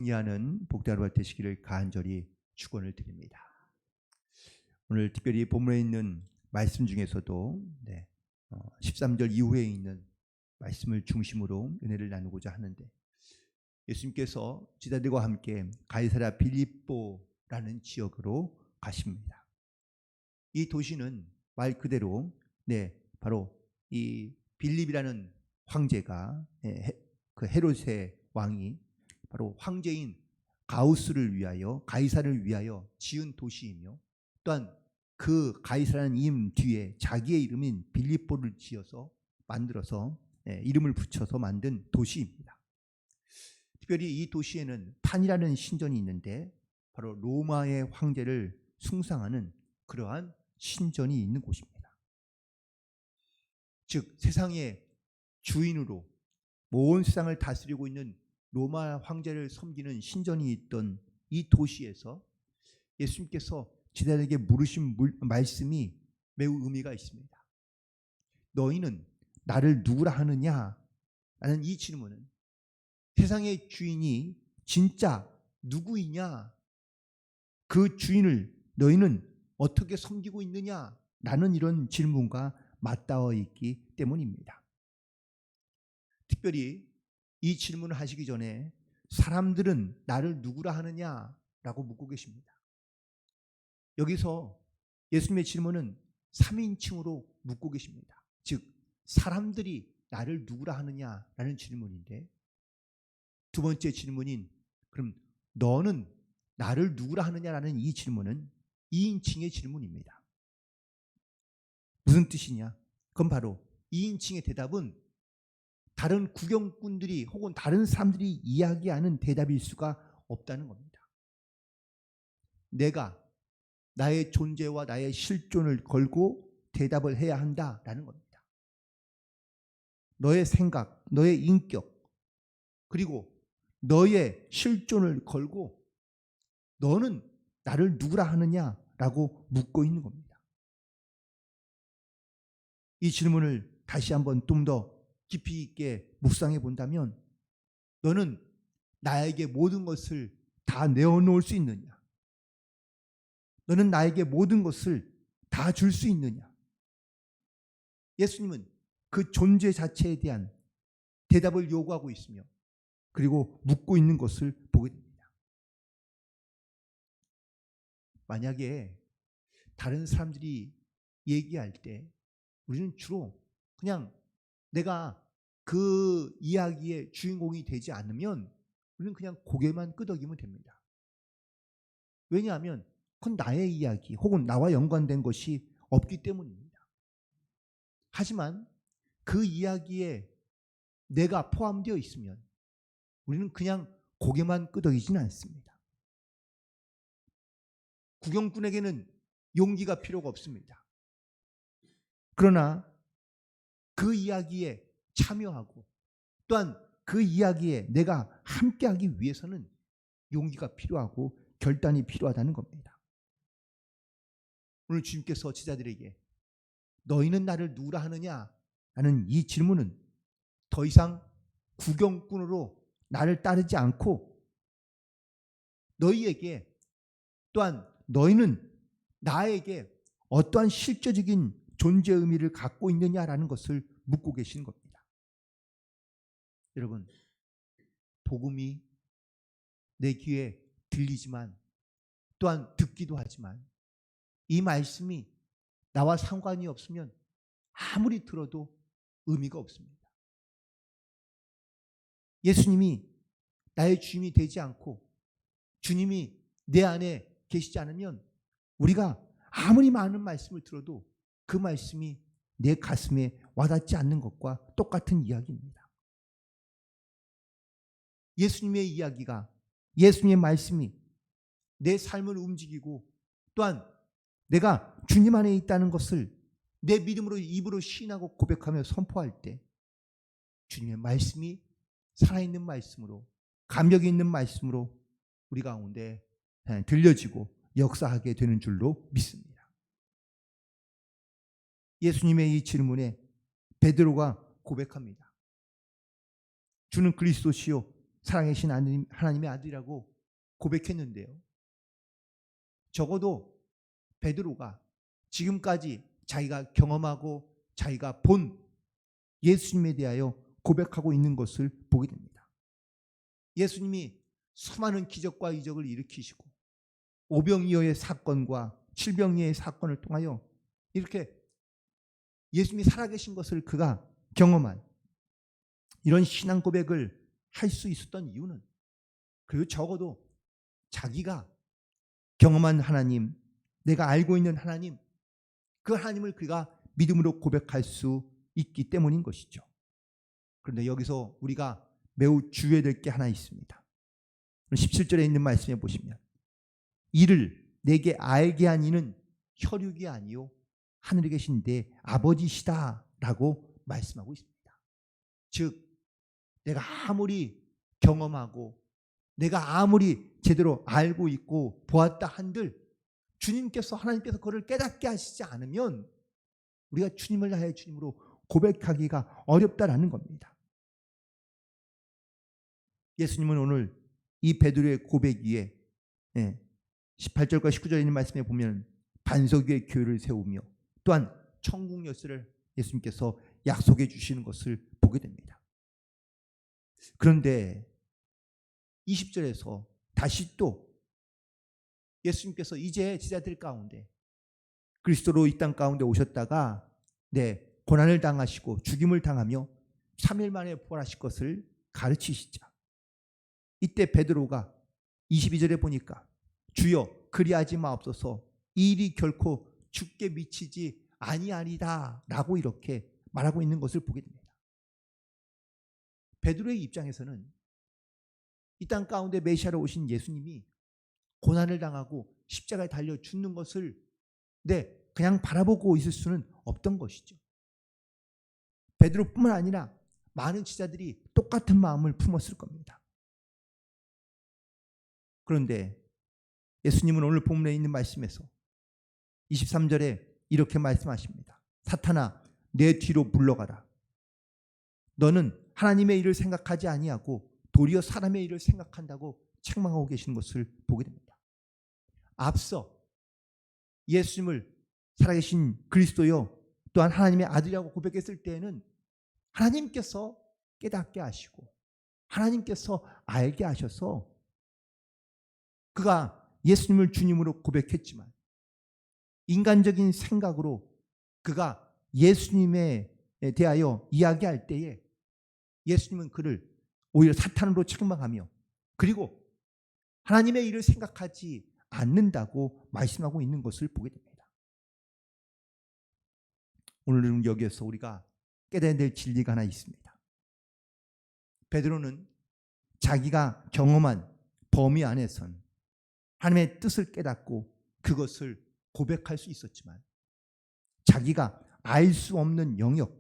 승리하는 복된 하루가 되시기를 간절히 축원을 드립니다. 오늘 특별히 본문에 있는 말씀 중에서도 13절 이후에 있는 말씀을 중심으로 은혜를 나누고자 하는데, 예수님께서 제자들과 함께 가이사랴 빌립보라는 지역으로 가십니다. 이 도시는 말 그대로 바로 이 빌립이라는 황제가, 그 헤롯의 왕이 바로 황제인 가우스를 위하여, 가이사를 위하여 지은 도시이며, 또한 그 가이사라는 이름 뒤에 자기의 이름인 빌립보를 지어서 만들어서 이름을 붙여서 만든 도시입니다. 특별히 이 도시에는 판이라는 신전이 있는데, 바로 로마의 황제를 숭상하는 그러한 신전이 있는 곳입니다. 즉 세상의 주인으로 온 세상을 다스리고 있는 로마 황제를 섬기는 신전이 있던 이 도시에서 예수님께서 제자들에게 물으신 말씀이 매우 의미가 있습니다. 너희는 나를 누구라 하느냐? 라는 이 질문은 세상의 주인이 진짜 누구이냐? 그 주인을 너희는 어떻게 섬기고 있느냐? 라는 이런 질문과 맞닿아 있기 때문입니다. 특별히 이 질문을 하시기 전에 사람들은 나를 누구라 하느냐라고 묻고 계십니다. 여기서 예수님의 질문은 3인칭으로 묻고 계십니다. 즉 사람들이 나를 누구라 하느냐라는 질문인데, 두 번째 질문인 그럼 너는 나를 누구라 하느냐라는 이 질문은 2인칭의 질문입니다. 무슨 뜻이냐? 그건 바로 2인칭의 대답은 다른 구경꾼들이 혹은 다른 사람들이 이야기하는 대답일 수가 없다는 겁니다. 내가 나의 존재와 나의 실존을 걸고 대답을 해야 한다라는 겁니다. 너의 생각, 너의 인격, 그리고 너의 실존을 걸고 너는 나를 누구라 하느냐라고 묻고 있는 겁니다. 이 질문을 다시 한번 좀 더 깊이 있게 묵상해 본다면, 너는 나에게 모든 것을 다 내어놓을 수 있느냐? 너는 나에게 모든 것을 다 줄 수 있느냐? 예수님은 그 존재 자체에 대한 대답을 요구하고 있으며, 그리고 묻고 있는 것을 보게 됩니다. 만약에 다른 사람들이 얘기할 때 우리는 주로 그냥 내가 그 이야기의 주인공이 되지 않으면 우리는 그냥 고개만 끄덕이면 됩니다. 왜냐하면 그건 나의 이야기 혹은 나와 연관된 것이 없기 때문입니다. 하지만 그 이야기에 내가 포함되어 있으면 우리는 그냥 고개만 끄덕이지는 않습니다. 구경꾼에게는 용기가 필요가 없습니다. 그러나 그 이야기에 참여하고 또한 그 이야기에 내가 함께하기 위해서는 용기가 필요하고 결단이 필요하다는 겁니다. 오늘 주님께서 제자들에게 너희는 나를 누구라 하느냐? 라는 이 질문은 더 이상 구경꾼으로 나를 따르지 않고 너희에게, 또한 너희는 나에게 어떠한 실제적인 존재 의미를 갖고 있느냐라는 것을 묻고 계시는 겁니다. 여러분, 복음이 내 귀에 들리지만 또한 듣기도 하지만 이 말씀이 나와 상관이 없으면 아무리 들어도 의미가 없습니다. 예수님이 나의 주님이 되지 않고 주님이 내 안에 계시지 않으면 우리가 아무리 많은 말씀을 들어도 그 말씀이 내 가슴에 와닿지 않는 것과 똑같은 이야기입니다. 예수님의 이야기가, 예수님의 말씀이 내 삶을 움직이고 또한 내가 주님 안에 있다는 것을 내 믿음으로 입으로 시인하고 고백하며 선포할 때 주님의 말씀이 살아있는 말씀으로, 감격이 있는 말씀으로 우리 가운데 들려지고 역사하게 되는 줄로 믿습니다. 예수님의 이 질문에 베드로가 고백합니다. 주는 그리스도시요 살아계신 하나님의 아들이라고 고백했는데요. 적어도 베드로가 지금까지 자기가 경험하고 자기가 본 예수님에 대하여 고백하고 있는 것을 보게 됩니다. 예수님이 수많은 기적과 이적을 일으키시고 오병이어의 사건과 칠병이어의 사건을 통하여 이렇게 예수님이 살아계신 것을 그가 경험한 이런 신앙 고백을 할 수 있었던 이유는, 그리고 적어도 자기가 경험한 하나님, 내가 알고 있는 하나님, 그 하나님을 그가 믿음으로 고백할 수 있기 때문인 것이죠. 그런데 여기서 우리가 매우 주의해야 될 게 하나 있습니다. 17절에 있는 말씀에 보시면 이를 내게 알게 한 이는 혈육이 아니요 하늘에 계신 내 아버지시다 라고 말씀하고 있습니다. 즉 내가 아무리 경험하고 내가 아무리 제대로 알고 있고 보았다 한들 주님께서, 하나님께서 그를 깨닫게 하시지 않으면 우리가 주님을 나의 주님으로 고백하기가 어렵다라는 겁니다. 예수님은 오늘 이 베드로의 고백 위에 18절과 19절에 있는 말씀에 보면 반석 위에 교회를 세우며 또한 천국 열쇠를 예수님께서 약속해 주시는 것을 보게 됩니다. 그런데 20절에서 다시 또 예수님께서 이제 제자들 가운데 그리스도로 이 땅 가운데 오셨다가 고난을 당하시고 죽임을 당하며 3일 만에 부활하실 것을 가르치시자. 이때 베드로가 22절에 보니까 주여 그리하지 마옵소서, 이 일이 결코 죽게 미치지 아니하리다 라고 이렇게 말하고 있는 것을 보게 됩니다. 베드로의 입장에서는 이 땅 가운데 메시아로 오신 예수님이 고난을 당하고 십자가에 달려 죽는 것을 그냥 바라보고 있을 수는 없던 것이죠. 베드로뿐만 아니라 많은 제자들이 똑같은 마음을 품었을 겁니다. 그런데 예수님은 오늘 본문에 있는 말씀에서 23절에 이렇게 말씀하십니다. 사탄아 내 뒤로 물러가라. 너는 하나님의 일을 생각하지 아니하고 도리어 사람의 일을 생각한다고 책망하고 계시는 것을 보게 됩니다. 앞서 예수님을 살아계신 그리스도요 또한 하나님의 아들이라고 고백했을 때에는 하나님께서 깨닫게 하시고 하나님께서 알게 하셔서 그가 예수님을 주님으로 고백했지만 인간적인 생각으로 그가 예수님에 대하여 이야기할 때에 예수님은 그를 오히려 사탄으로 책망하며 그리고 하나님의 일을 생각하지 않는다고 말씀하고 있는 것을 보게 됩니다. 오늘은 여기에서 우리가 깨달아야 될 진리가 하나 있습니다. 베드로는 자기가 경험한 범위 안에선 하나님의 뜻을 깨닫고 그것을 고백할 수 있었지만 자기가 알 수 없는 영역,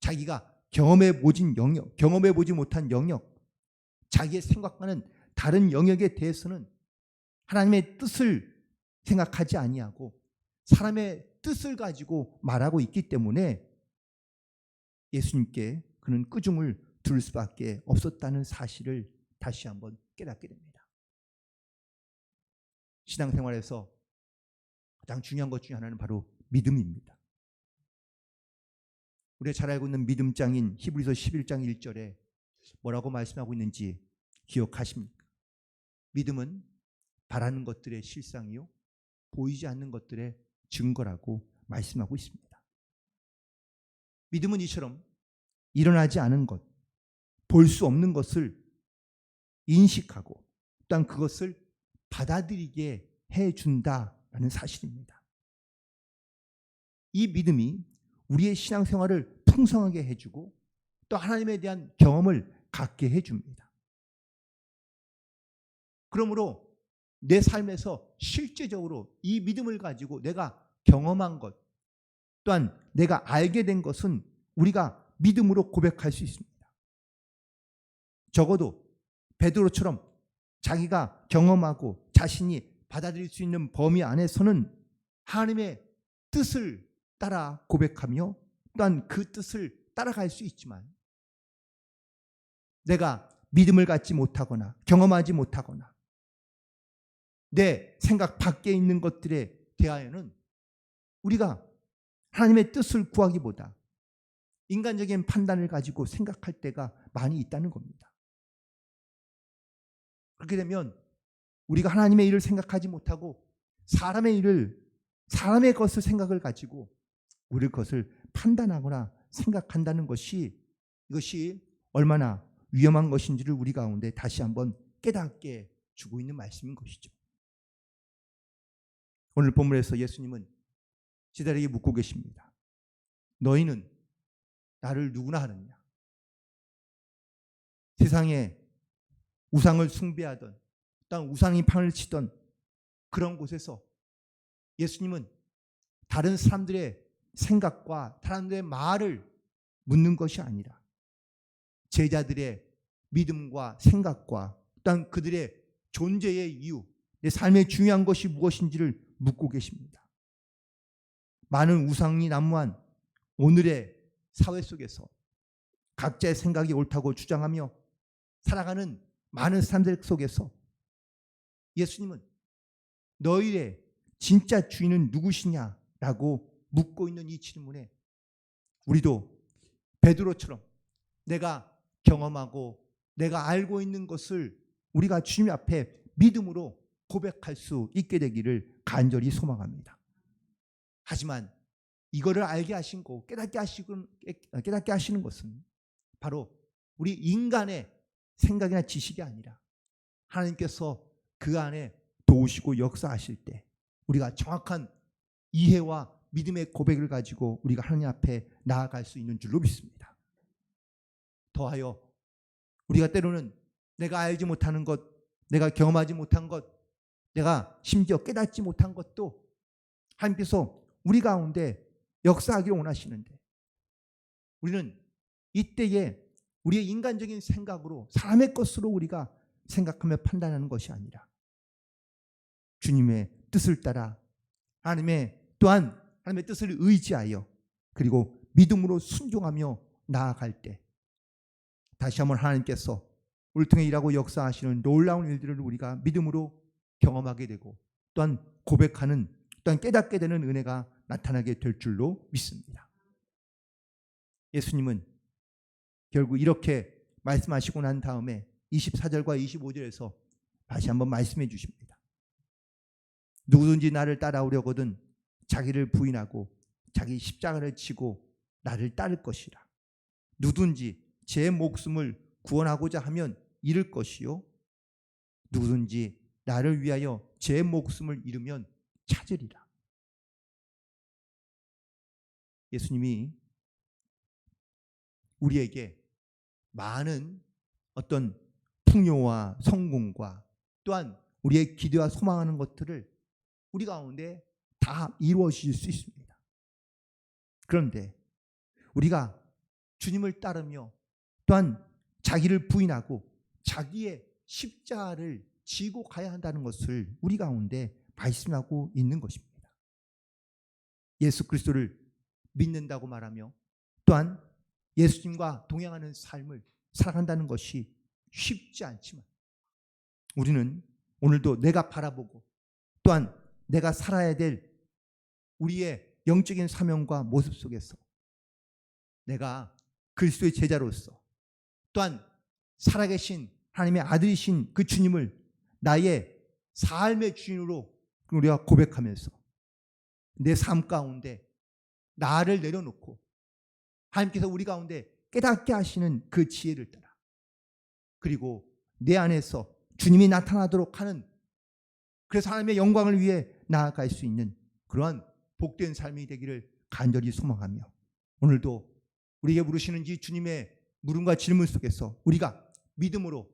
자기가 경험해 보지 못한 영역, 자기의 생각과는 다른 영역에 대해서는 하나님의 뜻을 생각하지 아니하고 사람의 뜻을 가지고 말하고 있기 때문에 예수님께 그는 끄중을 두를 수밖에 없었다는 사실을 다시 한번 깨닫게 됩니다. 신앙생활에서 가장 중요한 것 중에 하나는 바로 믿음입니다. 우리가 잘 알고 있는 믿음장인 히브리서 11장 1절에 뭐라고 말씀하고 있는지 기억하십니까? 믿음은 바라는 것들의 실상이요 보이지 않는 것들의 증거라고 말씀하고 있습니다. 믿음은 이처럼 일어나지 않은 것, 볼 수 없는 것을 인식하고 또한 그것을 받아들이게 해준다라는 사실입니다. 이 믿음이 우리의 신앙생활을 풍성하게 해주고 또 하나님에 대한 경험을 갖게 해줍니다. 그러므로 내 삶에서 실제적으로 이 믿음을 가지고 내가 경험한 것 또한 내가 알게 된 것은 우리가 믿음으로 고백할 수 있습니다. 적어도 베드로처럼 자기가 경험하고 자신이 받아들일 수 있는 범위 안에서는 하나님의 뜻을 따라 고백하며 또한 그 뜻을 따라갈 수 있지만 내가 믿음을 갖지 못하거나 경험하지 못하거나 내 생각 밖에 있는 것들에 대하여는 우리가 하나님의 뜻을 구하기보다 인간적인 판단을 가지고 생각할 때가 많이 있다는 겁니다. 그렇게 되면 우리가 하나님의 일을 생각하지 못하고 사람의 것을 생각을 가지고 우리 것을 판단하거나 생각한다는 것이 이것이 얼마나 위험한 것인지를 우리 가운데 다시 한번 깨닫게 주고 있는 말씀인 것이죠. 오늘 본문에서 예수님은 제자들에게 묻고 계십니다. 너희는 나를 누구나 하느냐? 세상에 우상을 숭배하던 또한 우상이 판을 치던 그런 곳에서 예수님은 다른 사람들의 생각과 사람들의 말을 묻는 것이 아니라 제자들의 믿음과 생각과 또한 그들의 존재의 이유, 내 삶에 중요한 것이 무엇인지를 묻고 계십니다. 많은 우상이 난무한 오늘의 사회 속에서 각자의 생각이 옳다고 주장하며 살아가는 많은 사람들 속에서 예수님은 너희의 진짜 주인은 누구시냐라고 묻고 있는 이 질문에 우리도 베드로처럼 내가 경험하고 내가 알고 있는 것을 우리가 주님 앞에 믿음으로 고백할 수 있게 되기를 간절히 소망합니다. 하지만 이거를 알게 하시고 깨닫게 하시는 것은 바로 우리 인간의 생각이나 지식이 아니라 하나님께서 그 안에 도우시고 역사하실 때 우리가 정확한 이해와 믿음의 고백을 가지고 우리가 하나님 앞에 나아갈 수 있는 줄로 믿습니다. 더하여 우리가 때로는 내가 알지 못하는 것, 내가 경험하지 못한 것, 내가 심지어 깨닫지 못한 것도 하나님께서 우리 가운데 역사하기를 원하시는데 우리는 이때에 우리의 인간적인 생각으로 사람의 것으로 우리가 생각하며 판단하는 것이 아니라 주님의 뜻을 따라 또한 하나님의 뜻을 의지하여 그리고 믿음으로 순종하며 나아갈 때 다시 한번 하나님께서 우리를 통해 일하고 역사하시는 놀라운 일들을 우리가 믿음으로 경험하게 되고 또한 고백하는 또한 깨닫게 되는 은혜가 나타나게 될 줄로 믿습니다. 예수님은 결국 이렇게 말씀하시고 난 다음에 24절과 25절에서 다시 한번 말씀해 주십니다. 누구든지 나를 따라오려거든 자기를 부인하고 자기 십자가를 지고 나를 따를 것이라. 누구든지 제 목숨을 구원하고자 하면 잃을 것이요 누구든지 나를 위하여 제 목숨을 잃으면 찾으리라. 예수님이 우리에게 많은 어떤 풍요와 성공과 또한 우리의 기대와 소망하는 것들을 우리 가운데 다 이루어질 수 있습니다. 그런데 우리가 주님을 따르며 또한 자기를 부인하고 자기의 십자가를 지고 가야 한다는 것을 우리 가운데 말씀하고 있는 것입니다. 예수 그리스도를 믿는다고 말하며 또한 예수님과 동행하는 삶을 살아간다는 것이 쉽지 않지만 우리는 오늘도 내가 바라보고 또한 내가 살아야 될 우리의 영적인 사명과 모습 속에서 내가 그리스도의 제자로서 또한 살아계신 하나님의 아들이신 그 주님을 나의 삶의 주인으로 우리가 고백하면서 내 삶 가운데 나를 내려놓고 하나님께서 우리 가운데 깨닫게 하시는 그 지혜를 따라 그리고 내 안에서 주님이 나타나도록 하는 그래서 하나님의 영광을 위해 나아갈 수 있는 그러한 복된 삶이 되기를 간절히 소망하며 오늘도 우리에게 물으시는 이 주님의 물음과 질문 속에서 우리가 믿음으로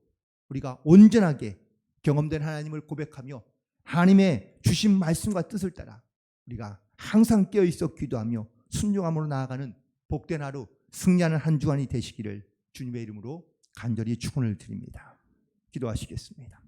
우리가 온전하게 경험된 하나님을 고백하며 하나님의 주신 말씀과 뜻을 따라 우리가 항상 깨어있어 기도하며 순종함으로 나아가는 복된 하루 승리하는 한 주간이 되시기를 주님의 이름으로 간절히 축원을 드립니다. 기도하시겠습니다.